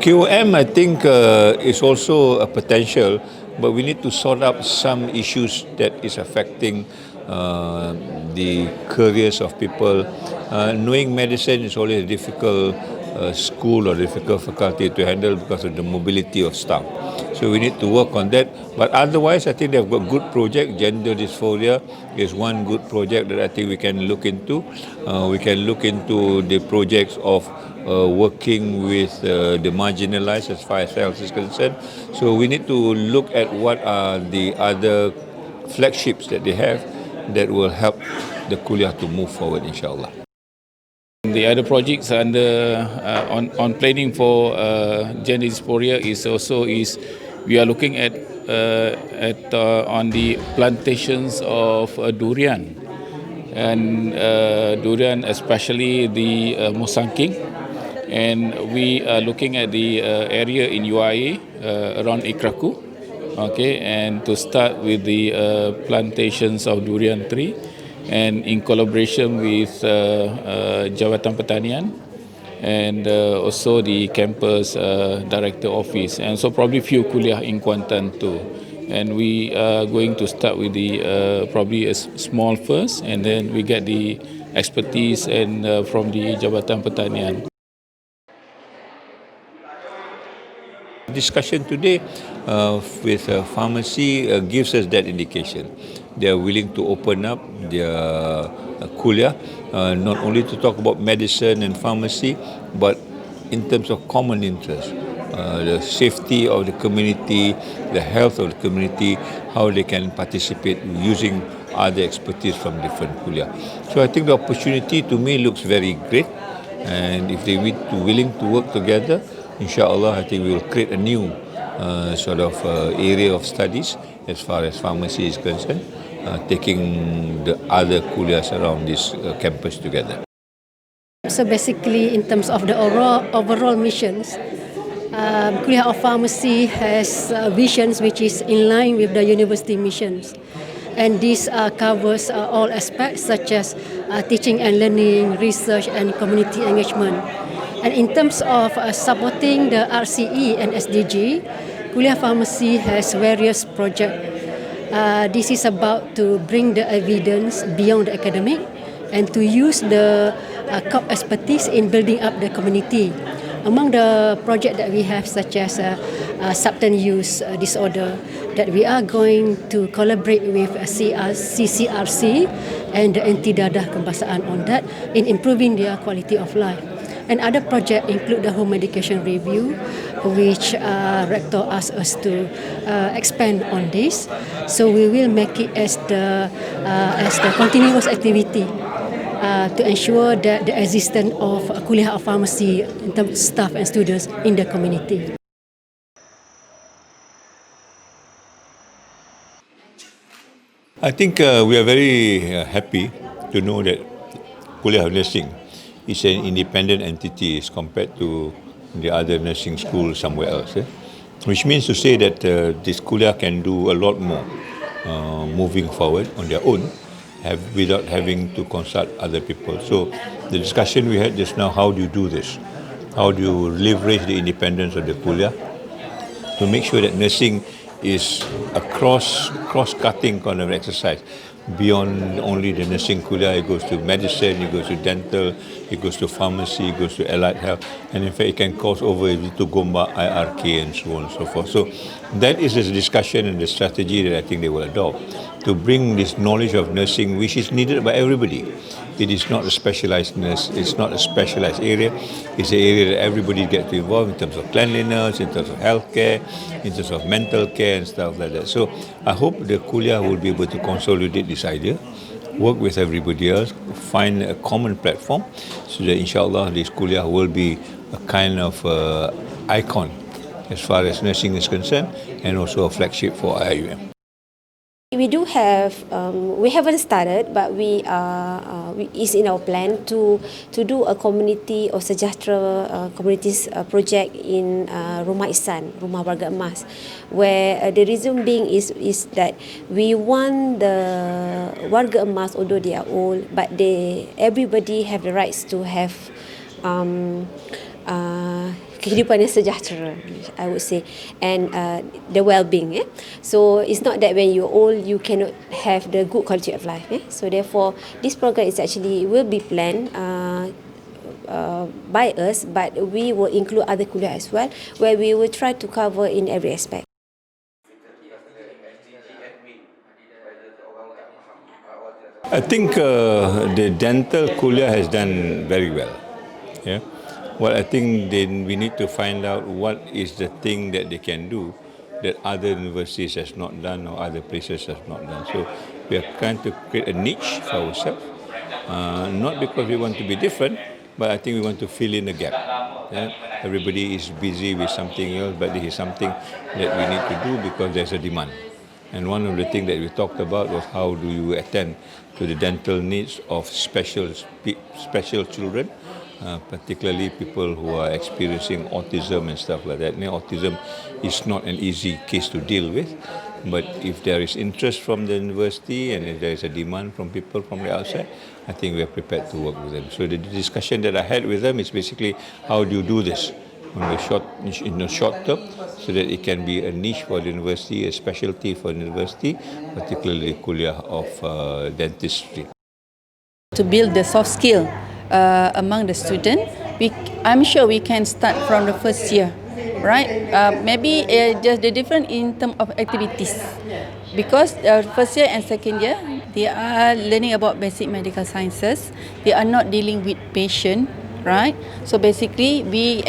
QM, I think, is also a potential, but we need to sort out some issues that is affecting the careers of people. Knowing medicine is always a difficult school or difficult faculty to handle because of the mobility of staff. So we need to work on that. But otherwise, I think they've got good project. Gender dysphoria is one good project that I think we can look into. We can look into the projects of working with the marginalized as far as health is concerned. So we need to look at what are the other flagships that they have that will help the Kulliyyah to move forward, inshallah. The other projects under on planning for gender dysphoria is we are looking at on the plantations of durian and durian, especially the musangking, and we are looking at the area in UIA around Ikraku, okay, and to start with the plantations of durian tree, and in collaboration with Jabatan Pertanian and also the campus director office, and so probably few kuliah in Kuantan too. And we are going to start with the probably a small first, and then we get the expertise and from the Jabatan Pertanian. Discussion today with pharmacy gives us that indication. They are willing to open up their kuliah, not only to talk about medicine and pharmacy, but in terms of common interest, the safety of the community, the health of the community, how they can participate using other expertise from different kuliah. So I think the opportunity to me looks very great, and if they are willing to work together, inshallah, I think we will create a new sort of area of studies as far as pharmacy is concerned, taking the other kuliahs around this campus together. So basically, in terms of the overall missions, Kulliyyah of Pharmacy has visions which is in line with the university missions. And this covers all aspects such as teaching and learning, research and community engagement. And in terms of supporting the RCE and SDG, Kulliyyah Pharmacy has various projects. This is about to bring the evidence beyond the academic and to use the core expertise in building up the community. Among the projects that we have, such as substance use disorder, that we are going to collaborate with CCRC and the anti-dadah kebasaan on that in improving their quality of life. And other projects include the home medication review, which rector asked us to expand on this. So we will make it as the continuous activity to ensure that the existence of Kulliyyah of Pharmacy in terms of staff and students in the community. I think we are very happy to know that Kulliyyah of Nursing is an independent entity as compared to the other nursing schools somewhere else. Which means to say that this Kulliyyah can do a lot more moving forward on their own without having to consult other people. So the discussion we had just now, how do you do this? How do you leverage the independence of the Kulliyyah to make sure that nursing is a cross-cutting kind of exercise. Beyond only the nursing Kulliyyah, it goes to medicine, it goes to dental, it goes to pharmacy, it goes to allied health, and in fact it can cross over to Gombak, IRK and so on and so forth. So that is the discussion and the strategy that I think they will adopt to bring this knowledge of nursing, which is needed by everybody. It is not a specialized nurse, it's not a specialized area, it's an area that everybody gets involved in terms of cleanliness, in terms of healthcare, in terms of mental care and stuff like that. So I hope the Kulliyyah will be able to consolidate this idea, work with everybody else, find a common platform so that inshallah this Kulliyyah will be a kind of icon as far as nursing is concerned and also a flagship for Iium. We do have, we haven't started, but we is in our plan to do a community or sejahtera communities project in Rumah Ihsan, Rumah Warga Emas, where the reason being is that we want the Warga Emas, although they are old, but kehidupan yang sejahtera, I would say, and the well-being. So it's not that when you're old you cannot have the good quality of life. So therefore, this program is actually will be planned by us, but we will include other kuliah as well, where we will try to cover in every aspect. I think the dental Kulliyyah has done very well. Yeah. Well, I think then we need to find out what is the thing that they can do that other universities has not done or other places have not done. So we are trying to create a niche for ourselves, not because we want to be different, but I think we want to fill in the gap. Yeah? Everybody is busy with something else, but this is something that we need to do because there's a demand. And one of the things that we talked about was how do you attend to the dental needs of special children, particularly people who are experiencing autism and stuff like that. Now, autism is not an easy case to deal with, but if there is interest from the university and if there is a demand from people from the outside, I think we are prepared to work with them. So the discussion that I had with them is basically how do you do this in the short term, so that it can be a niche for the university, a specialty for the university, particularly Kulliyyah of dentistry. To build the soft skill among the student, I'm sure we can start from the first year, right? Maybe just the difference in terms of activities, because first year and second year they are learning about basic medical sciences. They are not dealing with patient, right? So basically, we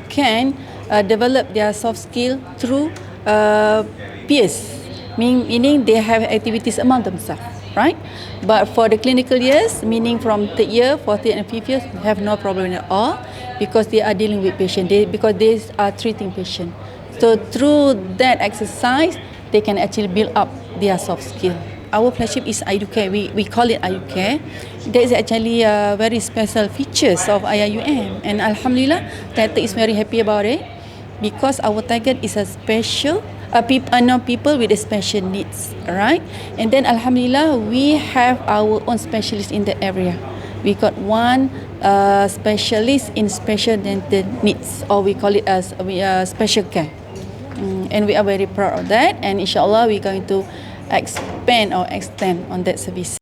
can develop their soft skill through peers, meaning they have activities among themselves, right? But for the clinical years, meaning from third year, fourth year and fifth year, have no problem at all, because they are dealing with patients, because they are treating patients. So through that exercise, they can actually build up their soft skill. Our flagship is Iiumtv. We call it Iiumtv. There is actually very special features of IIUM, and Alhamdulillah, Tata is very happy about it, because our target is a special people with special needs, right? And then Alhamdulillah, we have our own specialist in the area. We got one specialist in special dental needs, or we call it as special care, and we are very proud of that. And inshallah, we're going to expand or extend on that service.